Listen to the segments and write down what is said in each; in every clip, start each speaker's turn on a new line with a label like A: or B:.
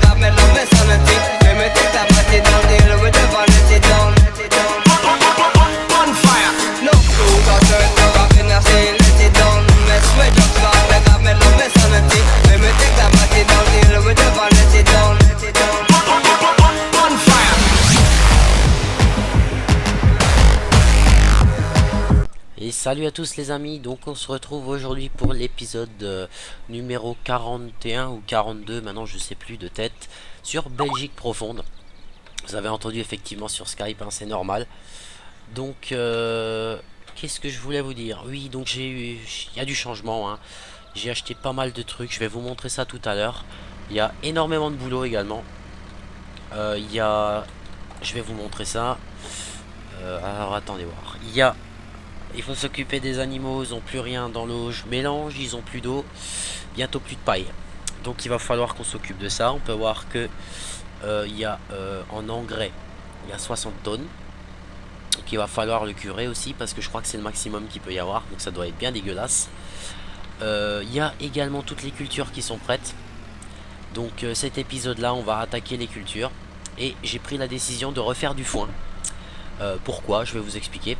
A: got me love me sanity. Let me take that body down, deal with the vanity down. On fire. No clue, got turned up, rockin' I say let it down. Mess with drugs, God, me got me love me sanity. Let me take that body down, deal with the vanity down. On fire.
B: Et salut à tous les amis, donc on se retrouve aujourd'hui pour l'épisode numéro 41 ou 42, maintenant je sais plus de tête, sur Belgique profonde. Vous avez entendu effectivement sur Skype, hein, c'est normal. Donc qu'est-ce que je voulais vous dire? Oui, donc il y a du changement, hein. J'ai acheté pas mal de trucs, je vais vous montrer ça tout à l'heure. Il y a énormément de boulot également. Je vais vous montrer ça. Alors attendez voir. Il faut s'occuper des animaux, ils n'ont plus rien dans l'eau, je mélange, ils ont plus d'eau, bientôt plus de paille. Donc il va falloir qu'on s'occupe de ça. On peut voir que il y a en engrais, il y a 60 tonnes. Donc il va falloir le curer aussi parce que je crois que c'est le maximum qu'il peut y avoir. Donc ça doit être bien dégueulasse. Il y a également toutes les cultures qui sont prêtes. Donc cet épisode là on va attaquer les cultures. Et j'ai pris la décision de refaire du foin. Pourquoi? Je vais vous expliquer.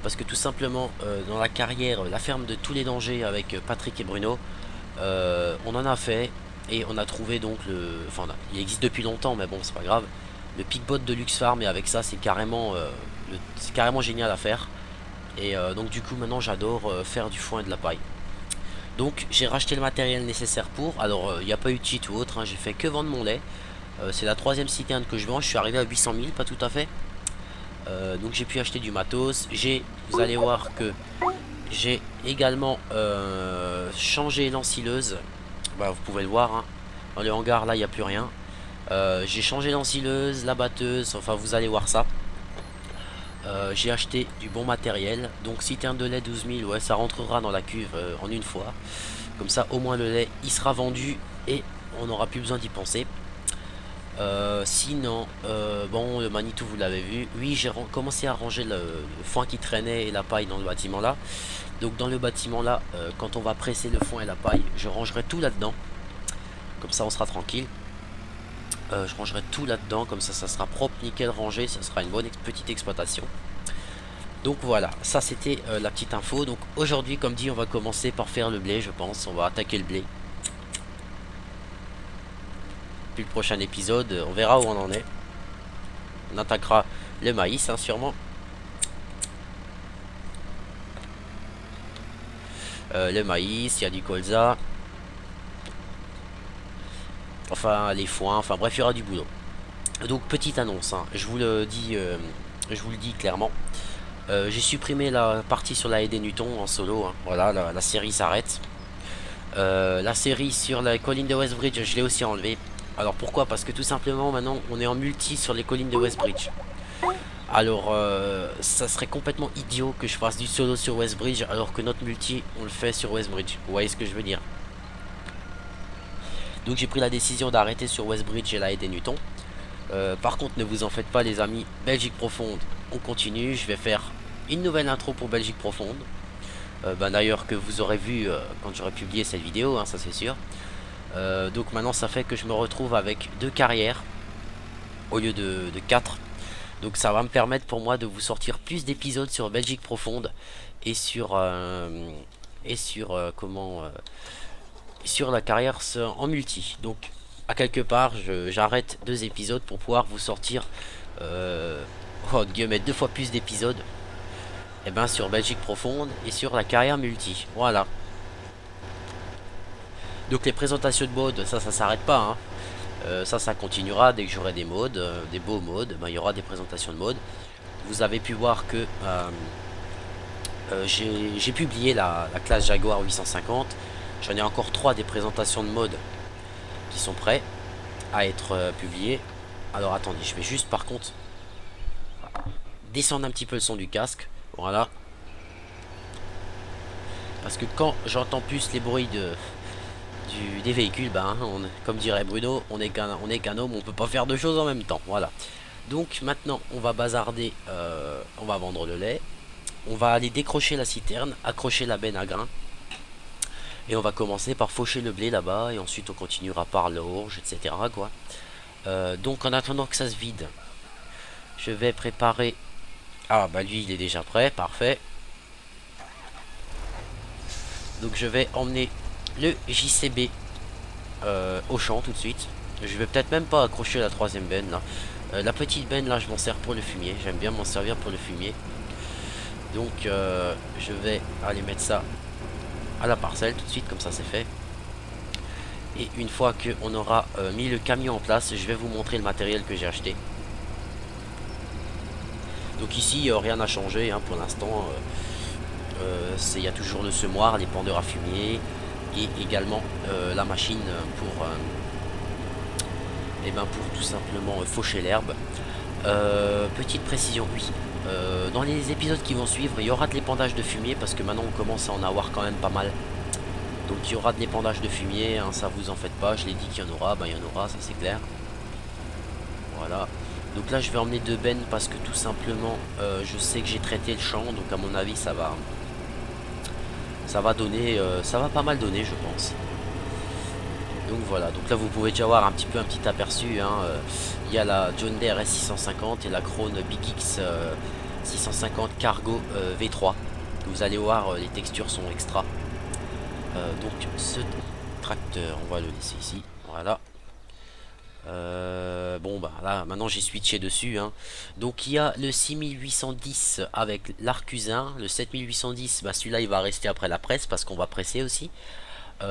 B: Parce que tout simplement dans la carrière, la ferme de tous les dangers avec Patrick et Bruno, on en a fait et on a trouvé donc il existe depuis longtemps mais bon c'est pas grave, le Pigbot de Luxe Farm, et avec ça c'est carrément génial à faire. Et donc du coup maintenant j'adore faire du foin et de la paille. Donc j'ai racheté le matériel nécessaire pour. Alors il n'y a pas eu de cheat ou autre, hein, j'ai fait que vendre mon lait. C'est la troisième citerne que je vends, je suis arrivé à 800 000, pas tout à fait. Donc j'ai pu acheter du matos. Vous allez voir que j'ai également changé l'ensileuse. Vous pouvez le voir, hein. Dans le hangar là il n'y a plus rien. J'ai changé l'ensileuse, la batteuse, enfin vous allez voir ça. J'ai acheté du bon matériel. Donc citerne de lait 12 000, ouais, ça rentrera dans la cuve en une fois. Comme ça au moins le lait il sera vendu et on n'aura plus besoin d'y penser. Sinon, bon, le Manitou vous l'avez vu. Oui, j'ai commencé à ranger le foin qui traînait et la paille dans le bâtiment là. Donc dans le bâtiment là, quand on va presser le foin et la paille, je rangerai tout là-dedans. Comme ça on sera tranquille. Je rangerai tout là-dedans, comme ça sera propre, nickel, rangé. Ça sera une bonne petite exploitation. Donc voilà, ça c'était la petite info. Donc aujourd'hui, comme dit, on va commencer par faire le blé, je pense. On va attaquer le blé. Puis le prochain épisode, on verra où on en est. On attaquera le maïs, hein, sûrement. Le maïs, il y a du colza. Enfin, les foins, enfin bref, il y aura du boulot. Donc, petite annonce, hein, je vous le dis clairement. J'ai supprimé la partie sur la haie des Newtons en solo, hein. Voilà, la série s'arrête. La série sur la colline de Westbridge, je l'ai aussi enlevée. Alors pourquoi? Parce que tout simplement maintenant on est en multi sur les collines de Westbridge. Alors ça serait complètement idiot que je fasse du solo sur Westbridge alors que notre multi on le fait sur Westbridge. Vous voyez ce que je veux dire? Donc j'ai pris la décision d'arrêter sur Westbridge et la haie des Newtons. Par contre ne vous en faites pas les amis, Belgique profonde on continue. Je vais faire une nouvelle intro pour Belgique profonde. D'ailleurs que vous aurez vu quand j'aurai publié cette vidéo, hein, ça c'est sûr. Donc maintenant ça fait que je me retrouve avec 2 carrières au lieu de 4. Donc ça va me permettre pour moi de vous sortir plus d'épisodes sur Belgique profonde et sur sur la carrière en multi. Donc à quelque part j'arrête 2 épisodes pour pouvoir vous sortir Dieu, mais 2 fois plus d'épisodes sur Belgique profonde et sur la carrière multi. Voilà. Donc les présentations de modes, ça s'arrête pas, hein. Ça continuera dès que j'aurai des modes, des beaux modes. Il y aura des présentations de modes. Vous avez pu voir que j'ai publié la classe Jaguar 850. J'en ai encore 3 des présentations de modes qui sont prêts à être publiés. Alors attendez, je vais juste par contre descendre un petit peu le son du casque. Voilà. Parce que quand j'entends plus les bruits des véhicules, comme dirait Bruno, on est qu'un homme, on peut pas faire 2 choses en même temps. Voilà. Donc maintenant on va bazarder, on va vendre le lait, on va aller décrocher la citerne, accrocher la benne à grains. Et on va commencer par faucher le blé là-bas, et ensuite on continuera par l'orge, etc. quoi. Donc en attendant que ça se vide, je vais préparer... Ah bah lui il est déjà prêt, parfait. Donc je vais emmener le JCB au champ tout de suite. Je vais peut-être même pas accrocher la troisième benne là. La petite benne là je m'en sers pour le fumier. J'aime bien m'en servir pour le fumier. Donc je vais aller mettre ça à la parcelle tout de suite, comme ça c'est fait. Et une fois qu'on aura mis le camion en place, je vais vous montrer le matériel que j'ai acheté. Donc ici rien n'a changé hein, pour l'instant. Il y a toujours le semoir, les pendeurs à fumier et également la machine pour tout simplement faucher l'herbe. Petite précision, oui. Dans les épisodes qui vont suivre, il y aura de l'épandage de fumier parce que maintenant on commence à en avoir quand même pas mal. Donc il y aura de l'épandage de fumier, hein, ça vous en faites pas, je l'ai dit qu'il y en aura, ben il y en aura, ça c'est clair. Voilà. Donc là je vais emmener 2 bennes parce que tout simplement je sais que j'ai traité le champ, donc à mon avis ça va donner, ça va pas mal donner je pense. Donc voilà, donc là vous pouvez déjà avoir un petit aperçu hein, il y a la John Deere S650 et la Krone Big X 650 Cargo V3. Vous allez voir les textures sont extra. Donc ce tracteur on va le laisser ici, voilà. Bon bah là maintenant j'ai switché dessus hein. Donc il y a le 6810 avec l'Arcusin, le 7810 bah celui-là il va rester après la presse parce qu'on va presser aussi.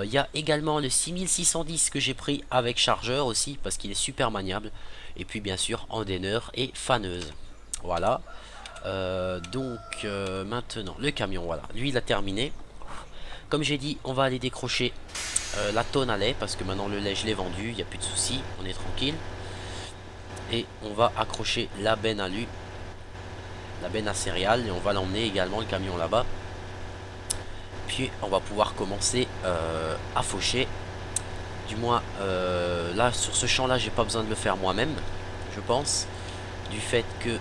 B: Il y a également le 6610 que j'ai pris avec chargeur aussi parce qu'il est super maniable. Et puis bien sûr andener et faneuse. Voilà. Maintenant le camion, voilà, lui il a terminé. Comme j'ai dit, on va aller décrocher la tonne à lait parce que maintenant le lait je l'ai vendu, il n'y a plus de soucis, on est tranquille. Et on va accrocher la benne à lui, la benne à céréales, et on va l'emmener également le camion là-bas. Puis on va pouvoir commencer à faucher. Du moins là sur ce champ là j'ai pas besoin de le faire moi-même, je pense, du fait que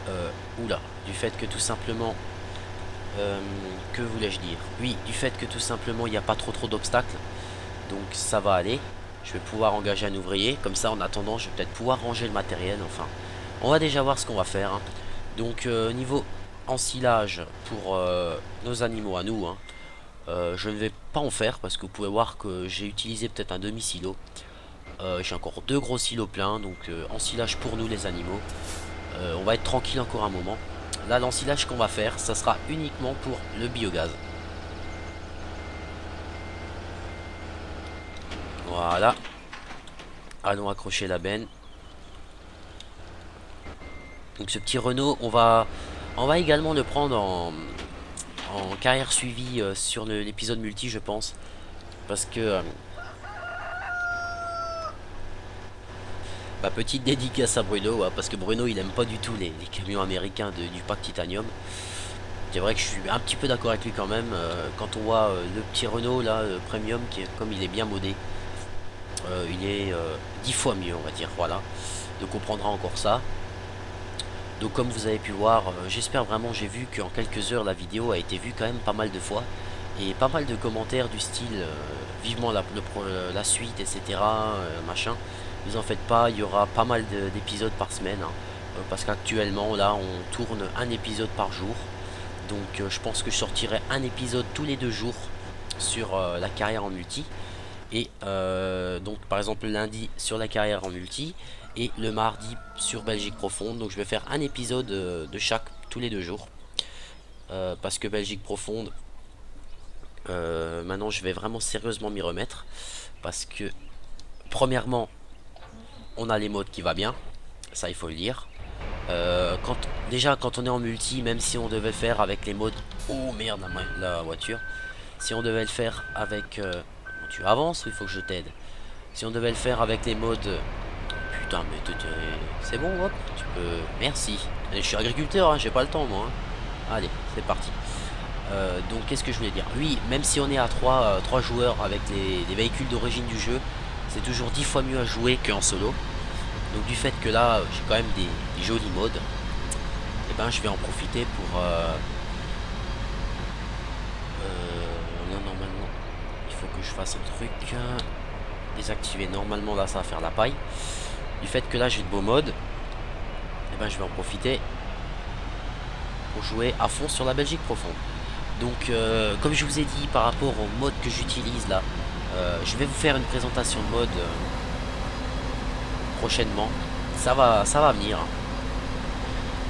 B: du fait que tout simplement que voulais-je dire, oui, du fait que tout simplement il n'y a pas trop d'obstacles, donc ça va aller. Je vais pouvoir engager un ouvrier, comme ça en attendant je vais peut-être pouvoir ranger le matériel. Enfin on va déjà voir ce qu'on va faire hein. Donc niveau ensilage pour nos animaux à nous hein, je ne vais pas en faire parce que vous pouvez voir que j'ai utilisé peut-être un demi-silo. J'ai encore 2 gros silos pleins, donc ensilage pour nous les animaux. On va être tranquille encore un moment. Là l'ensilage qu'on va faire, ça sera uniquement pour le biogaz. Voilà. Allons accrocher la benne. Donc ce petit Renault, on va également le prendre en carrière suivie sur l'épisode multi je pense, parce que bah, petite dédicace à Bruno hein, parce que Bruno il aime pas du tout les camions américains du pack Titanium. C'est vrai que je suis un petit peu d'accord avec lui quand même quand on voit le petit Renault là premium qui est, comme il est bien modé, il est 10 fois mieux on va dire, voilà. Donc on prendra encore ça. Donc comme vous avez pu voir, j'espère vraiment, j'ai vu qu'en quelques heures la vidéo a été vue quand même pas mal de fois. Et pas mal de commentaires du style vivement la suite, etc. Machin. Ne vous en faites pas, il y aura pas mal d'épisodes par semaine. Hein, parce qu'actuellement là on tourne un épisode par jour. Donc je pense que je sortirai un épisode tous les 2 jours sur la carrière en multi. Et donc par exemple le lundi sur la carrière en multi. Et le mardi sur Belgique Profonde. Donc je vais faire un épisode de chaque tous les 2 jours. Parce que Belgique Profonde, maintenant je vais vraiment sérieusement m'y remettre. Parce que premièrement, on a les modes qui va bien. Ça il faut le dire. Déjà quand on est en multi, même si on devait faire avec les modes... Oh merde la voiture. Si on devait le faire avec... tu avances ou il faut que je t'aide? Si on devait le faire avec les modes... Putain mais c'est bon, hop, tu peux... Merci. Et je suis agriculteur, hein, j'ai pas le temps moi. Hein. Allez, c'est parti. Donc qu'est-ce que je voulais dire? Oui, même si on est à 3 joueurs avec les véhicules d'origine du jeu, c'est toujours 10 fois mieux à jouer qu'en solo. Donc du fait que là j'ai quand même des jolis modes, et ben je vais en profiter pour... non, normalement il faut que je fasse un truc. Désactiver. Normalement, là, ça va faire la paille. Du fait que là, j'ai de beaux modes, et ben, je vais en profiter pour jouer à fond sur la Belgique profonde. Donc, comme je vous ai dit, par rapport au mode que j'utilise là, je vais vous faire une présentation de mode prochainement. Ça va venir.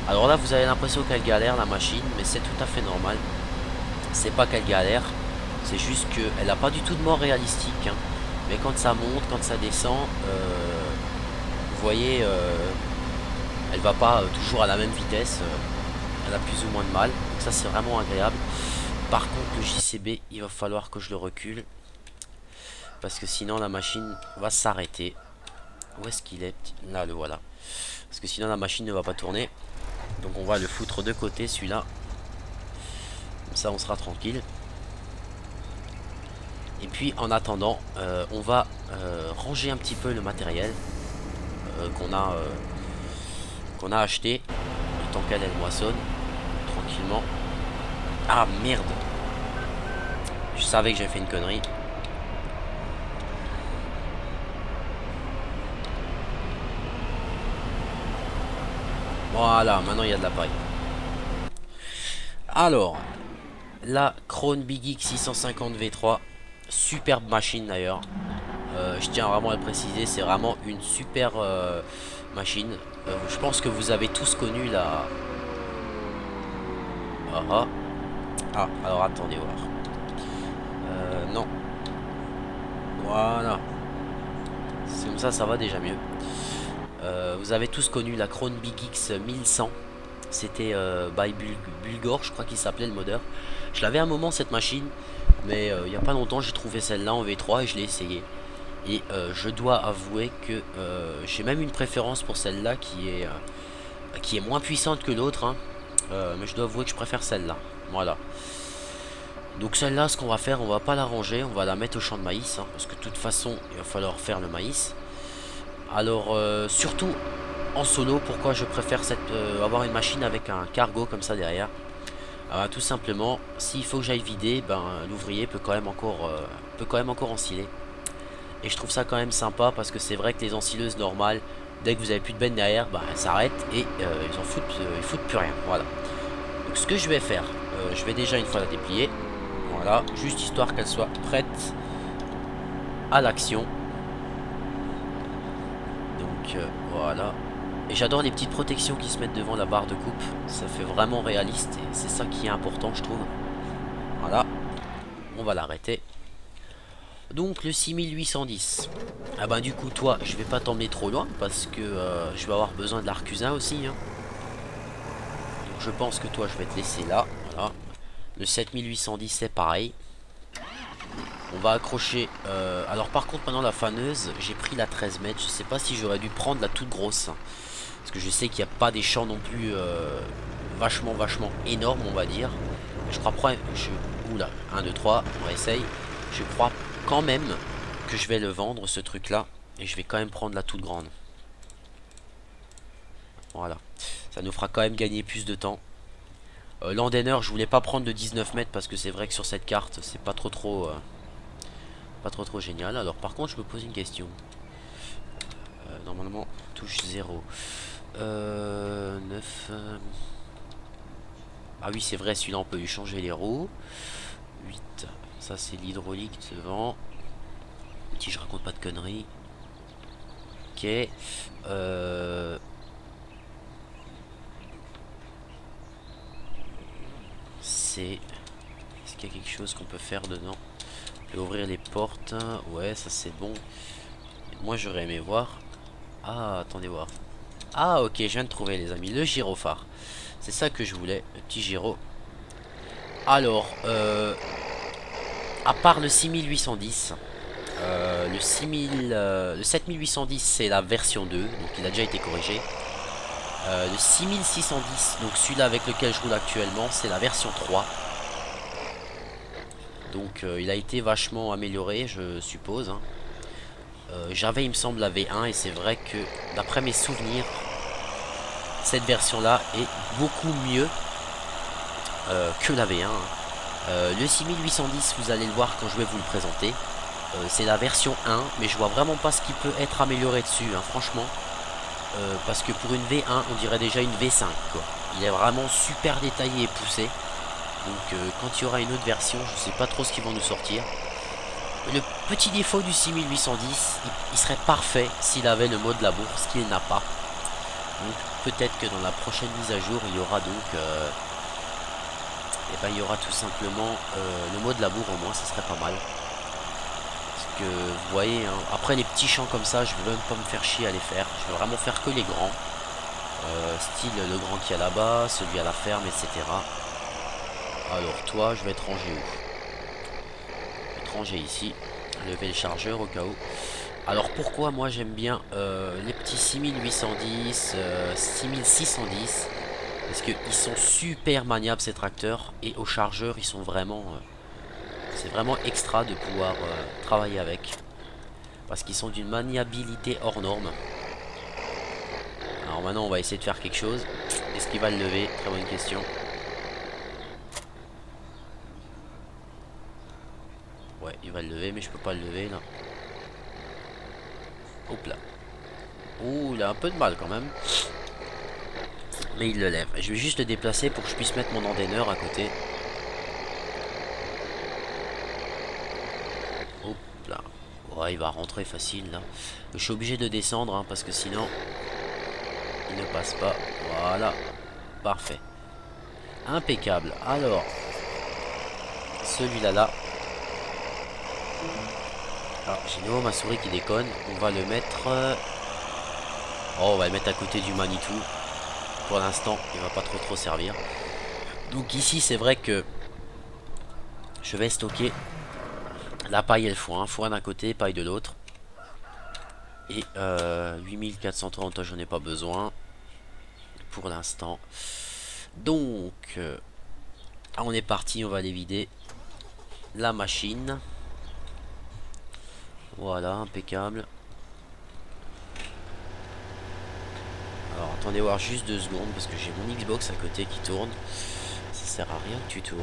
B: Alors là, vous avez l'impression qu'elle galère la machine, mais c'est tout à fait normal. C'est pas qu'elle galère, c'est juste qu'elle n'a pas du tout de mort réalistique. Hein. Mais quand ça monte, quand ça descend, vous voyez, elle va pas toujours à la même vitesse. Elle a plus ou moins de mal. Donc ça, c'est vraiment agréable. Par contre, le JCB, il va falloir que je le recule. Parce que sinon, la machine va s'arrêter. Où est-ce qu'il est? Là, le voilà. Parce que sinon, la machine ne va pas tourner. Donc on va le foutre de côté, celui-là. Comme ça, on sera tranquille. Et puis en attendant, on va ranger un petit peu le matériel qu'on a acheté. Le temps qu'elle moissonne tranquillement. Ah merde, je savais que j'avais fait une connerie. Voilà, maintenant il y a de la paille. Alors, la Krone Big X 650 V3. Superbe machine d'ailleurs. Je tiens vraiment à le préciser, c'est vraiment une super machine. Je pense que vous avez tous connu la... Ah, alors attendez voir. Non. Voilà. C'est comme ça va déjà mieux. Vous avez tous connu la Krone Big X 1100. C'était by Bulgor, je crois qu'il s'appelait le modeur. Je l'avais un moment cette machine, mais il n'y a pas longtemps j'ai trouvé celle-là en V3 et je l'ai essayé. Et je dois avouer que j'ai même une préférence pour celle-là qui est moins puissante que l'autre. Hein. Mais je dois avouer que je préfère celle-là. Voilà. Donc celle-là, ce qu'on va faire, on va pas la ranger, on va la mettre au champ de maïs. Hein, parce que de toute façon, il va falloir faire le maïs. Alors, surtout en solo, pourquoi je préfère avoir une machine avec un cargo comme ça derrière? Tout simplement, s'il faut que j'aille vider, ben, l'ouvrier peut quand même encore ensiler. Et je trouve ça quand même sympa parce que c'est vrai que les ensileuses normales, dès que vous avez plus de benne derrière, ben, elles s'arrêtent et ils foutent plus rien. Voilà. Donc ce que je vais faire, je vais déjà une fois la déplier. Voilà, juste histoire qu'elle soit prête à l'action. Donc voilà. Et j'adore les petites protections qui se mettent devant la barre de coupe. Ça fait vraiment réaliste et c'est ça qui est important, je trouve. Voilà. On va l'arrêter. Donc le 6810. Ah bah du coup toi, je vais pas t'emmener trop loin parce que je vais avoir besoin de l'arcusin aussi. Hein. Donc je pense que toi, je vais te laisser là. Voilà. Le 7810 c'est pareil. On va accrocher. Alors par contre maintenant la faneuse, j'ai pris la 13 mètres. Je sais pas si j'aurais dû prendre la toute grosse. Parce que je sais qu'il n'y a pas des champs non plus vachement énormes on va dire. Je crois oula, 1, 2, 3, on réessaye. Je crois quand même que je vais le vendre ce truc là. Et je vais quand même prendre la toute grande. Voilà. Ça nous fera quand même gagner plus de temps. L'Andener, je voulais pas prendre de 19 mètres parce que c'est vrai que sur cette carte c'est pas trop génial. Alors par contre je me pose une question. Normalement touche 0. 9. Ah oui c'est vrai, celui-là on peut lui changer les roues. 8. Ça c'est l'hydraulique devant. Si je raconte pas de conneries. Ok. Est-ce qu'il y a quelque chose qu'on peut faire dedans? On peut ouvrir les portes. Ouais, ça c'est bon. Moi j'aurais aimé voir. Ah, attendez voir. Ah, ok, je viens de trouver les amis. Le gyrophare. C'est ça que je voulais. Le petit gyro. Alors, à part le 6810, le 7810 c'est la version 2. Donc il a déjà été corrigé. Le 6610, donc celui-là avec lequel je roule actuellement, c'est la version 3. Donc il a été vachement amélioré, je suppose. Hein. J'avais, il me semble, la V1 et c'est vrai que, d'après mes souvenirs, cette version-là est beaucoup mieux que la V1. Le 6810, vous allez le voir quand je vais vous le présenter. C'est la version 1, mais je vois vraiment pas ce qui peut être amélioré dessus, hein, franchement. Parce que pour une V1, on dirait déjà une V5, quoi. Il est vraiment super détaillé et poussé. Donc quand il y aura une autre version, je sais pas trop ce qu'ils vont nous sortir. Le petit défaut du 6810, il serait parfait s'il avait le mode labour, ce qu'il n'a pas. Donc peut-être que dans la prochaine mise à jour, il y aura donc il y aura tout simplement le mode labour au moins, ça serait pas mal. Parce que vous voyez, hein, après les petits champs comme ça, je veux même pas me faire chier à les faire. Je veux vraiment faire que les grands. Style le grand qui est là-bas, celui à la ferme, etc. Alors toi, je vais être rangé où? Je vais être rangé ici. Lever le chargeur au cas où. Alors pourquoi moi j'aime bien les petits 6810, 6610? Parce qu'ils sont super maniables ces tracteurs. Et au chargeur ils sont vraiment... c'est vraiment extra de pouvoir travailler avec. Parce qu'ils sont d'une maniabilité hors norme. Alors maintenant on va essayer de faire quelque chose. Est-ce qu'il va le lever? Très bonne question. Ouais, il va le lever, mais je peux pas le lever là. Hop là. Ouh, il a un peu de mal quand même. Mais il le lève. Je vais juste le déplacer pour que je puisse mettre mon endaineur à côté. Hop là. Ouais, il va rentrer facile là. Je suis obligé de descendre hein, parce que sinon il ne passe pas. Voilà. Parfait. Impeccable. Alors, celui-là là. Alors, j'ai de nouveau ma souris qui déconne. On va le mettre... Oh, on va le mettre à côté du Manitou. Pour l'instant, il va pas trop servir. Donc ici, c'est vrai que je vais stocker la paille et le foin. Foin d'un côté, paille de l'autre. Et 8430, j'en ai pas besoin. Pour l'instant. Donc, on est parti, on va aller vider la machine. Voilà, impeccable. Alors attendez voir juste 2 secondes parce que j'ai mon Xbox à côté qui tourne. Ça sert à rien que tu tournes.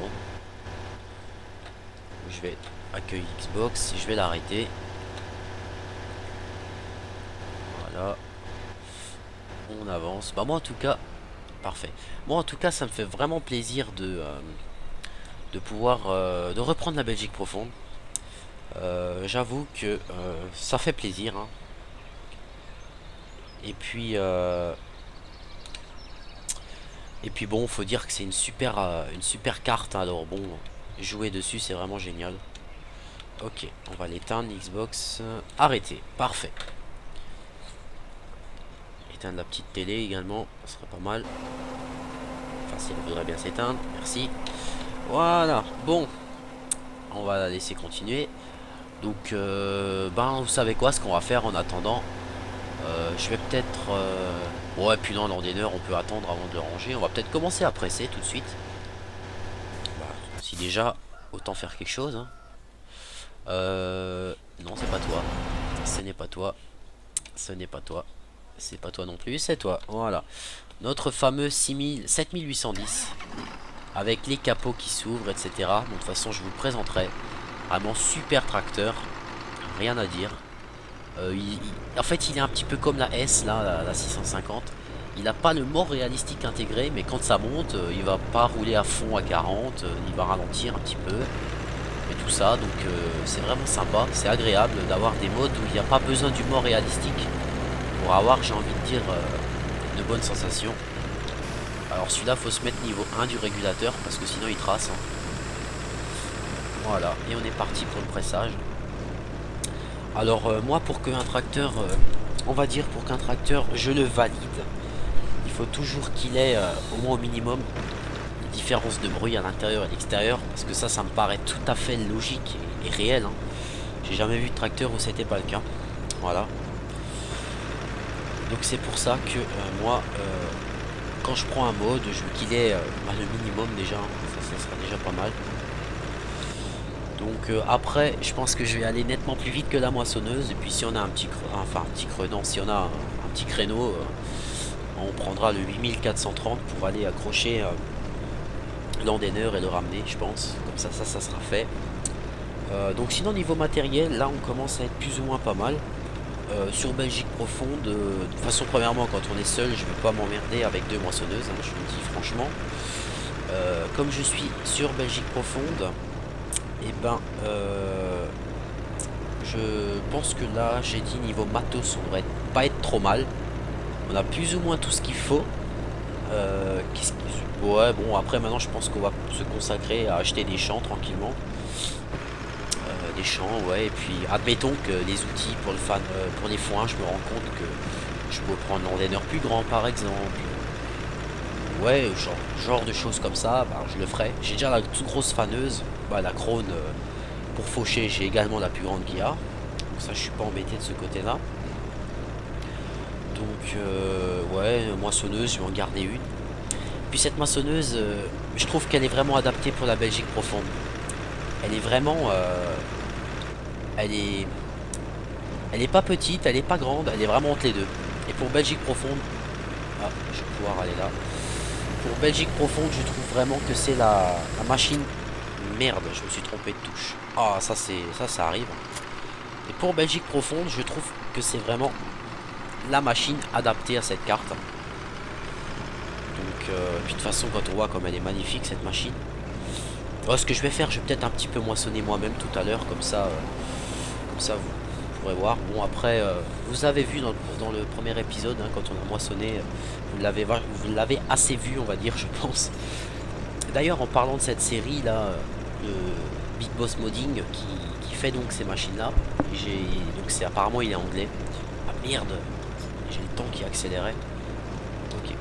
B: Je vais accueillir Xbox et je vais l'arrêter. Voilà. On avance. Bah moi en tout cas, parfait. Moi en tout cas ça me fait vraiment plaisir de pouvoir de reprendre la Belgique profonde. J'avoue que ça fait plaisir hein. Et puis bon, faut dire que c'est une super carte. Alors bon, jouer dessus c'est vraiment génial. Ok, on va l'éteindre, Xbox. Arrêter, parfait. Éteindre la petite télé également, ça serait pas mal. Enfin, si elle voudrait bien s'éteindre, merci. Voilà, bon, on va la laisser continuer. Donc, ben, vous savez quoi, ce qu'on va faire en attendant. Je vais peut-être... Ouais, puis non, l'endaineur, on peut attendre avant de le ranger. On va peut-être commencer à presser tout de suite. Bah, si déjà, autant faire quelque chose. Hein. Non, c'est pas toi. Ce n'est pas toi. Ce n'est pas toi. C'est pas toi non plus, c'est toi. Voilà. Notre fameux 7810. Avec les capots qui s'ouvrent, etc. Donc, de toute façon, je vous le présenterai. Vraiment super tracteur. Rien à dire. En fait il est un petit peu comme la S là, la 650. Il n'a pas le mort réalistique intégré, mais quand ça monte il va pas rouler à fond à 40, il va ralentir un petit peu et tout ça. Donc c'est vraiment sympa, c'est agréable d'avoir des modes où il n'y a pas besoin du mort réalistique pour avoir, j'ai envie de dire, de bonnes sensations. Alors celui-là faut se mettre niveau 1 du régulateur parce que sinon il trace hein. Voilà, et on est parti pour le pressage. Alors moi pour qu'un tracteur, on va dire pour qu'un tracteur je le valide, il faut toujours qu'il ait au moins au minimum une différence de bruit à l'intérieur et à l'extérieur, parce que ça me paraît tout à fait logique et réel. Hein. J'ai jamais vu de tracteur où c'était pas le cas. Voilà. Donc c'est pour ça que moi, quand je prends un mode, je veux qu'il ait le minimum déjà, hein. Ça sera déjà pas mal. Donc après je pense que je vais aller nettement plus vite que la moissonneuse. Et puis si on a un petit creux, enfin un petit creux, non, si on a un petit créneau, on prendra le 8430 pour aller accrocher l'endainer et le ramener, je pense. Comme ça sera fait. Donc sinon niveau matériel, là on commence à être plus ou moins pas mal. Sur Belgique profonde, de toute façon premièrement quand on est seul, je vais pas m'emmerder avec 2 moissonneuses, hein, je vous le dis franchement. Comme je suis sur Belgique profonde, et ben je pense que là j'ai dit niveau matos on devrait pas être trop mal. On a plus ou moins tout ce qu'il faut. Ouais bon après maintenant je pense qu'on va se consacrer à acheter des champs tranquillement. Des champs ouais, et puis admettons que les outils pour pour les foins, je me rends compte que je peux prendre l'endainer plus grand par exemple. Ouais, genre de choses comme ça, bah, je le ferai. J'ai déjà la toute grosse faneuse, bah, la Krone pour faucher, j'ai également la plus grande qu'il y a. Donc ça je suis pas embêté de ce côté là. Donc ouais, moissonneuse, je vais en garder une. Puis cette moissonneuse, je trouve qu'elle est vraiment adaptée pour la Belgique profonde. Elle est vraiment... elle est pas petite, elle est pas grande, elle est vraiment entre les deux. Et pour Belgique profonde... Ah, je vais pouvoir aller là. Pour Belgique profonde, je trouve vraiment que c'est la machine... Merde, je me suis trompé de touche. Ah, ça arrive. Et pour Belgique profonde, je trouve que c'est vraiment la machine adaptée à cette carte. Donc, puis de toute façon, quand on voit comme elle est magnifique, cette machine. Alors, ce que je vais faire, je vais peut-être un petit peu moissonner moi-même tout à l'heure, comme ça vous pourrez voir. Bon après, vous avez vu dans le premier épisode, hein, quand on a moissonné, vous l'avez assez vu, on va dire, je pense. D'ailleurs, en parlant de cette série là, le Big Boss Modding qui fait donc ces machines là, donc c'est apparemment il est anglais. Ah merde, j'ai le temps qui accélérait. Ok.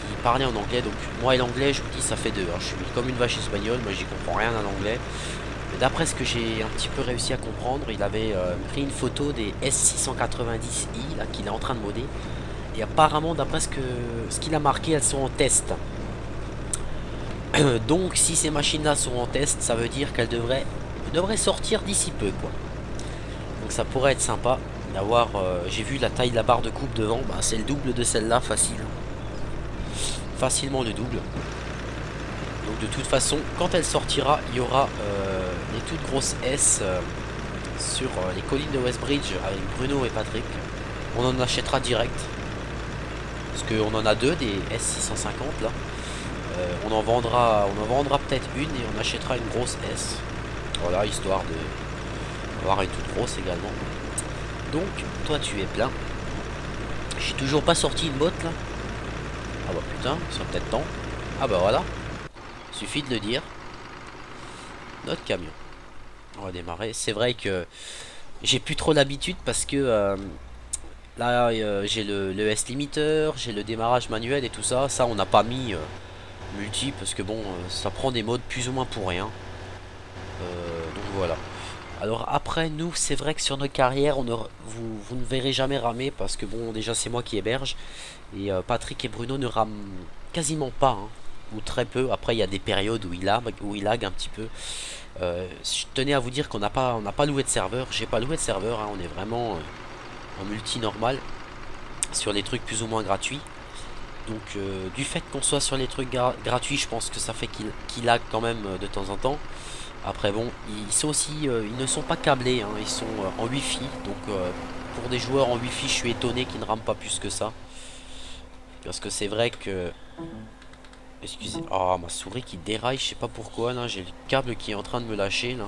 B: Il parlait en anglais, donc moi et l'anglais, je vous dis, ça fait deux. Hein. Je suis comme une vache espagnole, moi j'y comprends rien en anglais. Mais d'après ce que j'ai un petit peu réussi à comprendre, il avait pris une photo des S690i là qu'il est en train de modder. Et apparemment, d'après ce qu'il a marqué, elles sont en test. Donc si ces machines là sont en test, ça veut dire qu'elles devraient sortir d'ici peu quoi. Donc ça pourrait être sympa d'avoir, j'ai vu la taille de la barre de coupe devant, bah, c'est le double de celle-là, facilement le double. Donc de toute façon, quand elle sortira, il y aura les toutes grosses S sur les collines de Westbridge avec Bruno et Patrick. On en achètera direct. Parce qu'on en a deux des S650 là. On en vendra peut-être une et on achètera une grosse S. Voilà, histoire d'avoir une toute grosse également. Donc, toi tu es plein. J'ai toujours pas sorti une botte là. Ah bah putain, ça serait peut-être temps. Ah bah voilà. Suffit de le dire. Notre camion. On va démarrer. C'est vrai que j'ai plus trop l'habitude parce que là j'ai le S-limiter, j'ai le démarrage manuel et tout ça. Ça on n'a pas mis multi parce que bon ça prend des modes plus ou moins pour rien. Donc voilà. Alors après nous c'est vrai que sur notre carrière vous ne verrez jamais ramer parce que bon déjà c'est moi qui héberge. Et Patrick et Bruno ne rament quasiment pas hein, ou très peu. Après il y a des périodes où il lag un petit peu. Je tenais à vous dire qu'on n'a pas loué de serveur. J'ai pas loué de serveur hein, on est vraiment en multi normal sur les trucs plus ou moins gratuits. Donc du fait qu'on soit sur les trucs gratuits, je pense que ça fait qu'il lag quand même de temps en temps. Après bon, ils sont aussi, ils ne sont pas câblés, hein, ils sont en Wi-Fi. Donc pour des joueurs en Wi-Fi, je suis étonné qu'ils ne rament pas plus que ça. Parce que c'est vrai que... Excusez... Oh, ma souris qui déraille, je sais pas pourquoi, là. J'ai le câble qui est en train de me lâcher, là.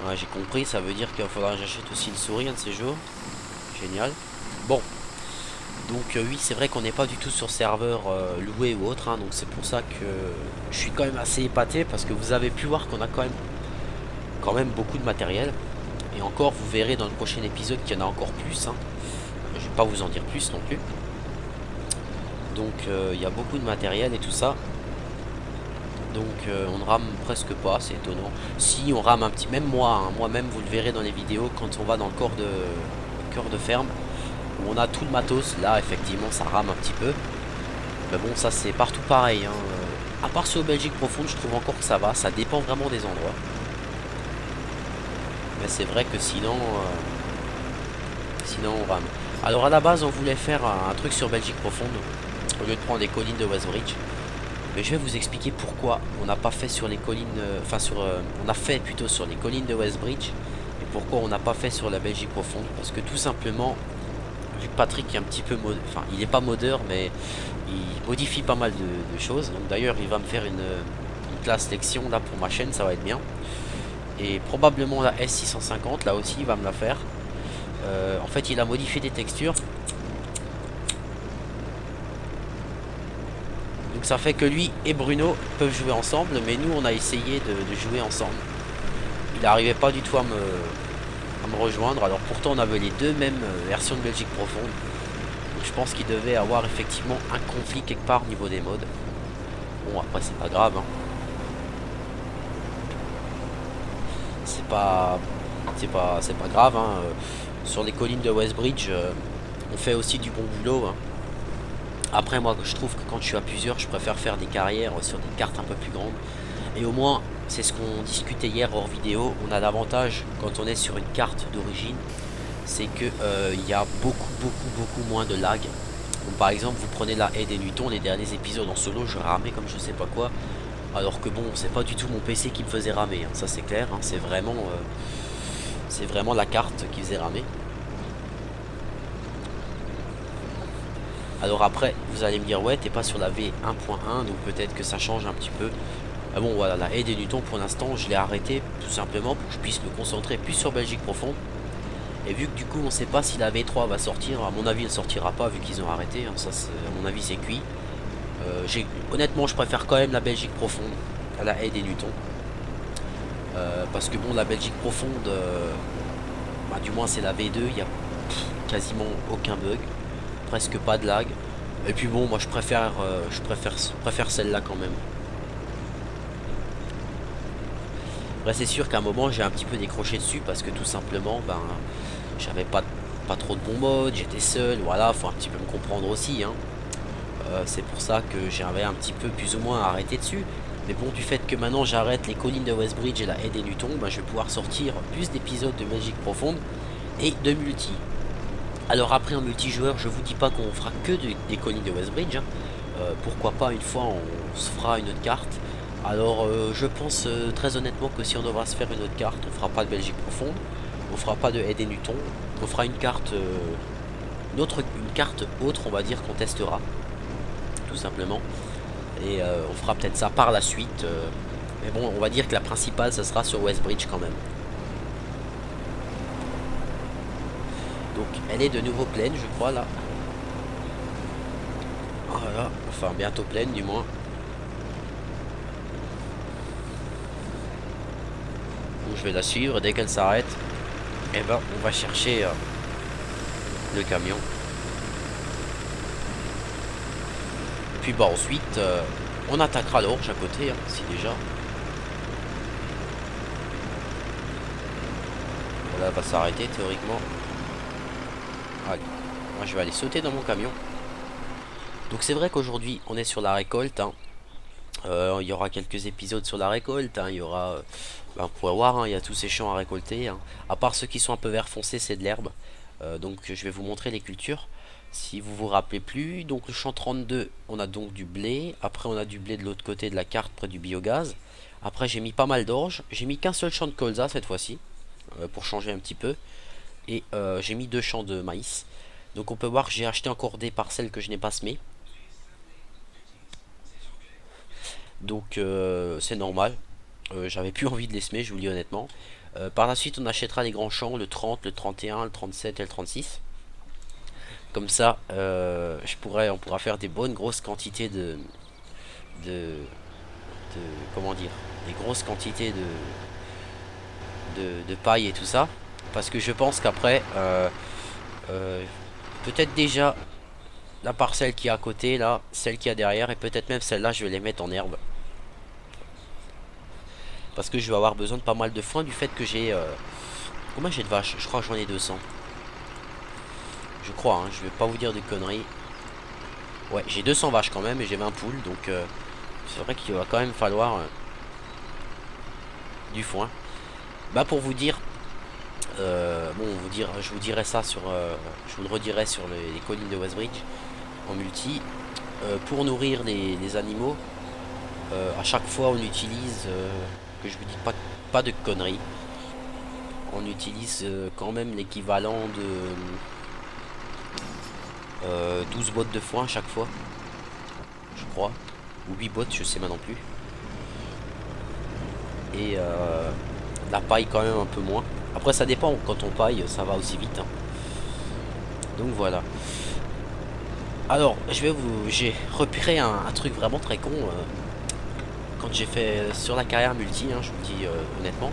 B: Ouais, j'ai compris, ça veut dire qu'il faudra que j'achète aussi une souris un de ces jours. Génial. Bon. Donc oui, c'est vrai qu'on n'est pas du tout sur serveur loué ou autre, hein, donc c'est pour ça que je suis quand même assez épaté. Parce que vous avez pu voir qu'on a quand même beaucoup de matériel. Et encore, vous verrez dans le prochain épisode qu'il y en a encore plus, hein. Je vais pas vous en dire plus non plus. Donc il y a beaucoup de matériel et tout ça. Donc on ne rame presque pas, c'est étonnant. Si on rame un petit, même moi, hein, moi-même vous le verrez dans les vidéos quand on va dans le corps de ferme, où on a tout le matos, là effectivement ça rame un petit peu. Mais bon ça c'est partout pareil. Hein. À part sur Belgique profonde, je trouve encore que ça va, ça dépend vraiment des endroits. Mais c'est vrai que sinon on rame. Alors à la base on voulait faire un truc sur Belgique profonde. Au lieu de prendre les collines de Westbridge. Mais je vais vous expliquer pourquoi on n'a pas fait sur les collines, on a fait plutôt sur les collines de Westbridge, et pourquoi on n'a pas fait sur la Belgique profonde. Parce que tout simplement, vu que Patrick est un petit peu il n'est pas modeur, mais il modifie pas mal de choses. Donc d'ailleurs, il va me faire une classe lection là pour ma chaîne, ça va être bien. Et probablement la S650, là aussi, il va me la faire. En fait, il a modifié des textures. Donc ça fait que lui et Bruno peuvent jouer ensemble, mais nous on a essayé de jouer ensemble. Il n'arrivait pas du tout à me rejoindre, alors pourtant on avait les deux mêmes versions de Belgique profonde. Donc je pense qu'il devait avoir effectivement un conflit quelque part au niveau des modes. Bon après c'est pas grave, hein. C'est pas grave, hein. Sur les collines de Westbridge, on fait aussi du bon boulot, hein. Après moi je trouve que quand je suis à plusieurs je préfère faire des carrières sur des cartes un peu plus grandes. Et au moins c'est ce qu'on discutait hier hors vidéo, on a l'avantage quand on est sur une carte d'origine, c'est que il y a beaucoup moins de lag. Donc par exemple vous prenez la haie des Newtons, les derniers épisodes en solo je ramais comme je sais pas quoi. Alors que bon c'est pas du tout mon PC qui me faisait ramer, hein. Ça c'est clair, hein. C'est vraiment la carte qui faisait ramer. Alors après, vous allez me dire, ouais, t'es pas sur la V1.1, donc peut-être que ça change un petit peu. Ah bon, voilà, la haie des Newtons, pour l'instant, je l'ai arrêté tout simplement pour que je puisse me concentrer plus sur Belgique profonde. Et vu que du coup, on sait pas si la V3 va sortir, à mon avis, elle sortira pas vu qu'ils ont arrêté. Hein, ça, à mon avis, c'est cuit. Honnêtement, je préfère quand même la Belgique profonde à la haie des Newtons. Parce que bon, la Belgique profonde, bah, du moins, c'est la V2, il y a quasiment aucun bug. Presque pas de lag. Et puis bon, moi je préfère celle-là quand même. Après c'est sûr qu'à un moment j'ai un petit peu décroché dessus parce que tout simplement ben j'avais pas trop de bons modes, j'étais seul, voilà, faut un petit peu me comprendre aussi, hein. C'est pour ça que j'avais un petit peu plus ou moins arrêté dessus. Mais bon, du fait que maintenant j'arrête les collines de Westbridge et la haie des Newtons, ben, je vais pouvoir sortir plus d'épisodes de Belgique profonde et de multi. Alors après en multijoueur, je vous dis pas qu'on fera que des collines de Westbridge, hein. Pourquoi pas une fois on se fera une autre carte. Alors je pense très honnêtement que si on devra se faire une autre carte, on fera pas de Belgique profonde, on fera pas de haie des Newtons, on fera une carte une carte autre, on va dire, qu'on testera tout simplement. Et on fera peut-être ça par la suite. Mais bon, on va dire que la principale ça sera sur Westbridge quand même. Donc elle est de nouveau pleine, je crois, là. Voilà, enfin bientôt pleine du moins. Donc je vais la suivre, dès qu'elle s'arrête, et ben on va chercher le camion. Et puis bah ensuite on attaquera l'orge à côté, hein, si déjà. Voilà, elle va s'arrêter théoriquement. Allez, moi je vais aller sauter dans mon camion. Donc c'est vrai qu'aujourd'hui on est sur la récolte, hein. Il y aura quelques épisodes sur la récolte, hein. Il y aura, vous pouvez voir, hein, il y a tous ces champs à récolter, hein. À part ceux qui sont un peu vert foncé, c'est de l'herbe. Donc je vais vous montrer les cultures. Si vous vous rappelez plus, donc le champ 32, on a donc du blé. Après on a du blé de l'autre côté de la carte près du biogaz. Après j'ai mis pas mal d'orge. J'ai mis qu'un seul champ de colza cette fois-ci, pour changer un petit peu. Et j'ai mis 2 champs de maïs. Donc on peut voir que j'ai acheté encore des parcelles que je n'ai pas semées. Donc c'est normal. J'avais plus envie de les semer, je vous le dis honnêtement. Par la suite on achètera les grands champs, le 30, le 31, le 37 et le 36. Comme ça on pourra faire des bonnes grosses quantités de comment dire, des grosses quantités de paille et tout ça. Parce que je pense qu'après peut-être déjà la parcelle qui est à côté là, celle qui est derrière, et peut-être même celle-là je vais les mettre en herbe. Parce que je vais avoir besoin de pas mal de foin du fait que j'ai combien j'ai de vaches? Je crois que j'en ai 200. Je crois, hein, je vais pas vous dire de conneries. Ouais, j'ai 200 vaches quand même et j'ai 20 poules, donc c'est vrai qu'il va quand même falloir du foin. Bah pour vous dire, bon, je vous dirai ça sur, je vous le redirai sur les collines de Westbridge en multi. Pour nourrir les animaux, À chaque fois on utilise, que je vous dis pas de conneries, on utilise quand même l'équivalent de 12 bottes de foin à chaque fois, je crois, ou 8 bottes, je sais maintenant plus. Et la paille quand même un peu moins. Après ça dépend, quand on paille ça va aussi vite, hein. Donc voilà. Alors j'ai repéré un truc vraiment très con quand j'ai fait sur la carrière multi, hein, je vous le dis honnêtement.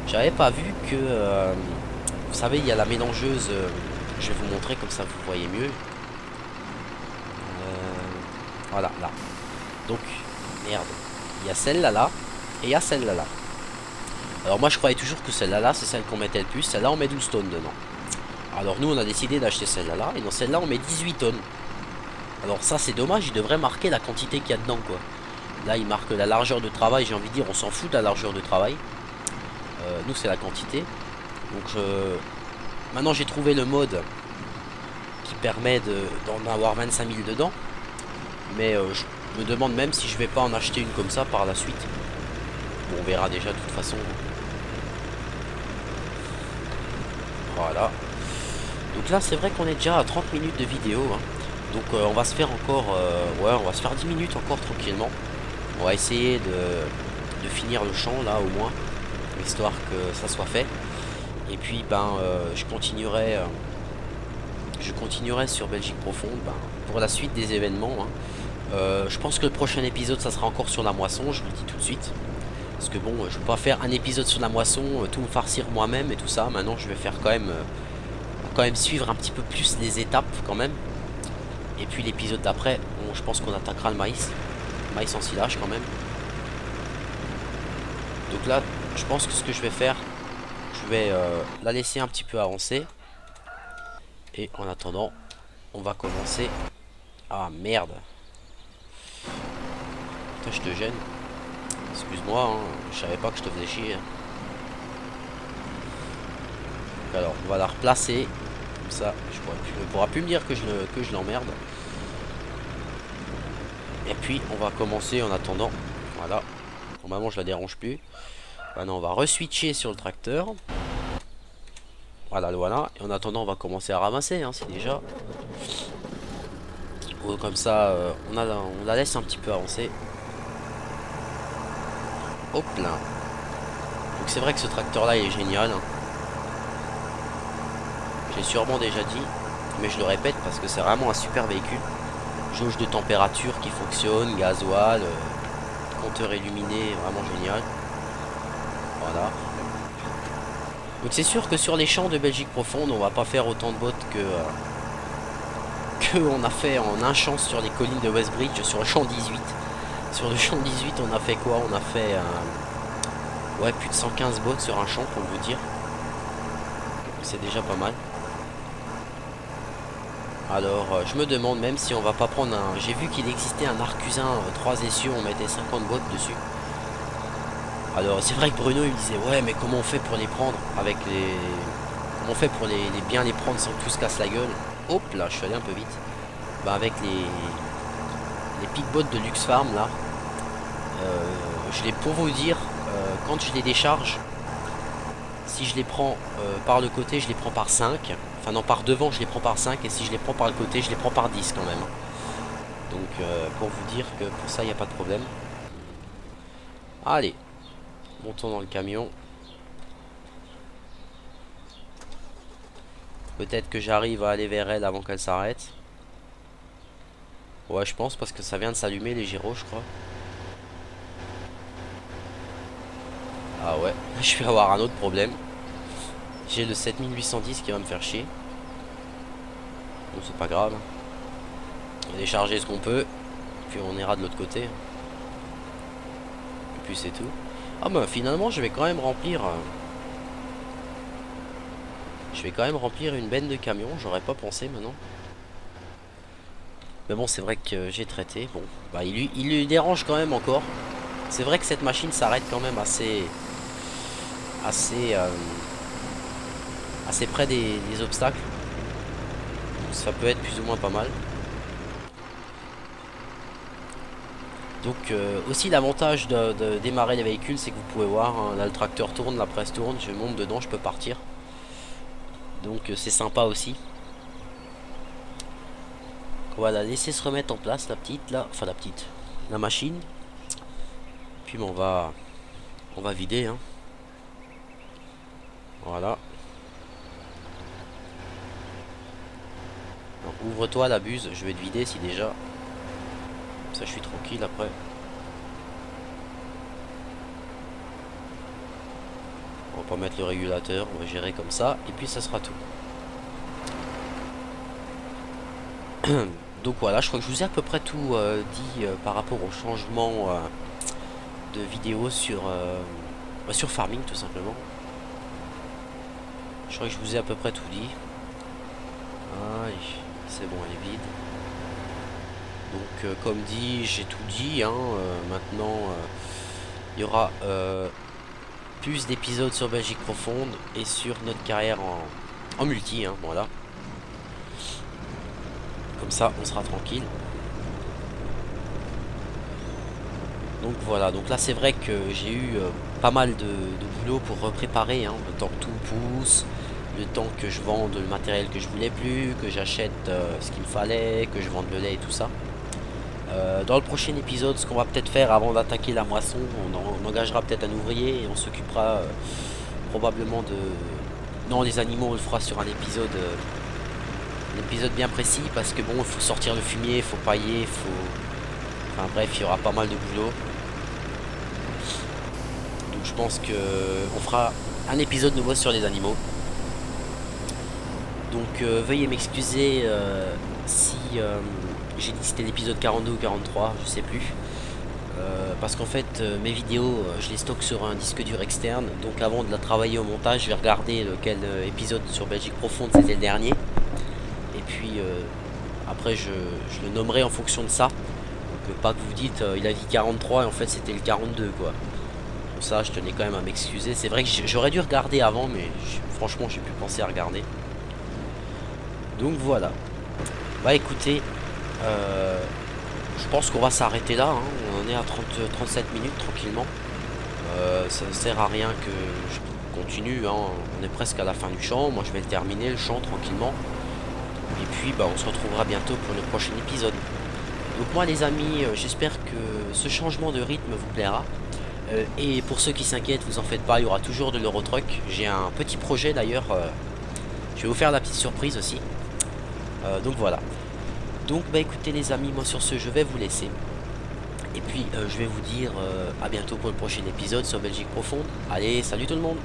B: J'avais pas vu que vous savez, il y a la mélangeuse, je vais vous montrer comme ça vous voyez mieux. Voilà, là. Donc merde, il y a celle-là là et il y a celle-là là. Alors moi je croyais toujours que celle-là là c'est celle qu'on mettait le plus. Celle-là on met 12 tonnes dedans. Alors nous on a décidé d'acheter celle-là là, et dans celle-là on met 18 tonnes. Alors ça c'est dommage, il devrait marquer la quantité qu'il y a dedans quoi. Là il marque la largeur de travail, j'ai envie de dire on s'en fout de la largeur de travail. Nous c'est la quantité. Donc maintenant j'ai trouvé le mode qui permet d'en avoir 25 000 dedans. Mais je me demande même si je vais pas en acheter une comme ça par la suite. Bon, on verra déjà de toute façon. Voilà. Donc là c'est vrai qu'on est déjà à 30 minutes de vidéo, hein. Donc on va se faire encore ouais, on va se faire 10 minutes encore tranquillement. On va essayer de finir le champ là au moins, histoire que ça soit fait. Et puis ben je continuerai sur Belgique profonde pour la suite des événements, hein. Je pense que le prochain épisode ça sera encore sur la moisson, je vous le dis tout de suite. Parce que bon, je vais pas faire un épisode sur la moisson, tout me farcir moi-même et tout ça. Maintenant je vais faire quand même suivre un petit peu plus les étapes quand même. Et puis l'épisode d'après, bon, je pense qu'on attaquera le maïs. Maïs en silage quand même. Donc là, je pense que ce que je vais faire, je vais la laisser un petit peu avancer. Et en attendant, on va commencer. Ah merde. Putain, je te gêne. Excuse-moi, hein, je savais pas que je te faisais chier. Alors, on va la replacer. Comme ça, ne pourra plus me dire que je l'emmerde. Et puis, on va commencer en attendant. Voilà. Normalement, je la dérange plus. Maintenant, on va re-switcher sur le tracteur. Voilà, voilà. Et en attendant, on va commencer à ramasser, hein, c'est déjà. Comme ça, on la laisse un petit peu avancer. Hop là. Donc c'est vrai que ce tracteur là il est génial, hein. J'ai sûrement déjà dit, mais je le répète parce que c'est vraiment un super véhicule. Jauge de température qui fonctionne, gasoil, compteur illuminé, vraiment génial. Voilà. Donc c'est sûr que sur les champs de Belgique profonde on va pas faire autant de bottes que on a fait en un champ sur les collines de Westbridge, sur le champ 18. Sur le champ 18 on a fait quoi? On a fait ouais, plus de 115 bottes sur un champ pour vous dire. C'est déjà pas mal. Alors je me demande même si on va pas prendre un... J'ai vu qu'il existait un Arcusin 3 essieux, on mettait 50 bottes dessus. Alors c'est vrai que Bruno il me disait ouais mais comment on fait pour les prendre avec les... Comment on fait pour bien les prendre sans que tout se casse la gueule? Hop là, je suis allé un peu vite. Bah avec les pic bottes de Lux Farm là. Pour vous dire, quand je les décharge, si je les prends par le côté, je les prends par 5. Enfin non, par devant, je les prends par 5. Et si je les prends par le côté, je les prends par 10 quand même. Donc pour vous dire que pour ça, il n'y a pas de problème. Allez, montons dans le camion. Peut-être que j'arrive à aller vers elle avant qu'elle s'arrête. Ouais, je pense parce que ça vient de s'allumer les gyros, je crois. Ah ouais, je vais avoir un autre problème. J'ai le 7810 qui va me faire chier. Bon, c'est pas grave. On va décharger ce qu'on peut. Puis on ira de l'autre côté. Et puis c'est tout. Ah bah finalement je vais quand même remplir... Je vais quand même remplir une benne de camion. J'aurais pas pensé maintenant. Mais bon, c'est vrai que j'ai traité. Bon, bah il lui dérange quand même encore. C'est vrai que cette machine s'arrête quand même assez près des obstacles. Donc ça peut être plus ou moins pas mal. Donc aussi l'avantage de démarrer les véhicules, c'est que vous pouvez voir, hein, là le tracteur tourne, la presse tourne, je monte dedans, je peux partir. Donc c'est sympa aussi. On va la laisser se remettre en place, la petite là, enfin la machine. Puis on va vider, hein. Voilà. Ouvre-toi la buse, je vais te vider si déjà. Ça je suis tranquille après. On va pas mettre le régulateur, on va gérer comme ça. Et puis ça sera tout. Donc voilà, je crois que je vous ai à peu près tout dit par rapport au changement de vidéo sur Farming tout simplement. Je crois que je vous ai à peu près tout dit. Ah, c'est bon, elle est vide. Donc comme dit, j'ai tout dit, hein. Maintenant il y aura plus d'épisodes sur Belgique Profonde et sur notre carrière en multi, hein, voilà. Comme ça on sera tranquille. Donc voilà, donc là c'est vrai que j'ai eu pas mal de boulot pour préparer, hein, le temps que tout pousse, le temps que je vende le matériel que je voulais plus, que j'achète ce qu'il me fallait, que je vende le lait et tout ça. Dans le prochain épisode, ce qu'on va peut-être faire avant d'attaquer la moisson, on engagera peut-être un ouvrier et on s'occupera probablement de... Non, les animaux on le fera sur un épisode bien précis parce que bon, il faut sortir le fumier, il faut pailler, il faut... Enfin bref, il y aura pas mal de boulot. Donc je pense que on fera un épisode nouveau sur les animaux. Donc veuillez m'excuser si j'ai dit que c'était l'épisode 42 ou 43, je sais plus. Parce qu'en fait mes vidéos je les stocke sur un disque dur externe. Donc avant de la travailler au montage, je vais regarder lequel épisode sur Belgique Profonde c'était le dernier. Et puis après je le nommerai en fonction de ça. Donc pas que vous dites il a dit 43 et en fait c'était le 42 quoi. Pour ça je tenais quand même à m'excuser. C'est vrai que j'aurais dû regarder avant mais franchement j'ai pu penser à regarder. Donc voilà. Bah écoutez, je pense qu'on va s'arrêter là, hein. On est à 37 minutes tranquillement. Ça ne sert à rien que je continue, hein. On est presque à la fin du chant. Moi je vais le terminer le chant tranquillement. Et puis bah, on se retrouvera bientôt pour le prochain épisode. Donc moi les amis, j'espère que ce changement de rythme vous plaira. Et pour ceux qui s'inquiètent, vous en faites pas, il y aura toujours de l'Eurotruck. J'ai un petit projet d'ailleurs. Je vais vous faire la petite surprise aussi. Donc voilà. Donc bah écoutez les amis, moi sur ce je vais vous laisser. Et puis je vais vous dire à bientôt pour le prochain épisode sur Belgique Profonde. Allez, salut tout le monde!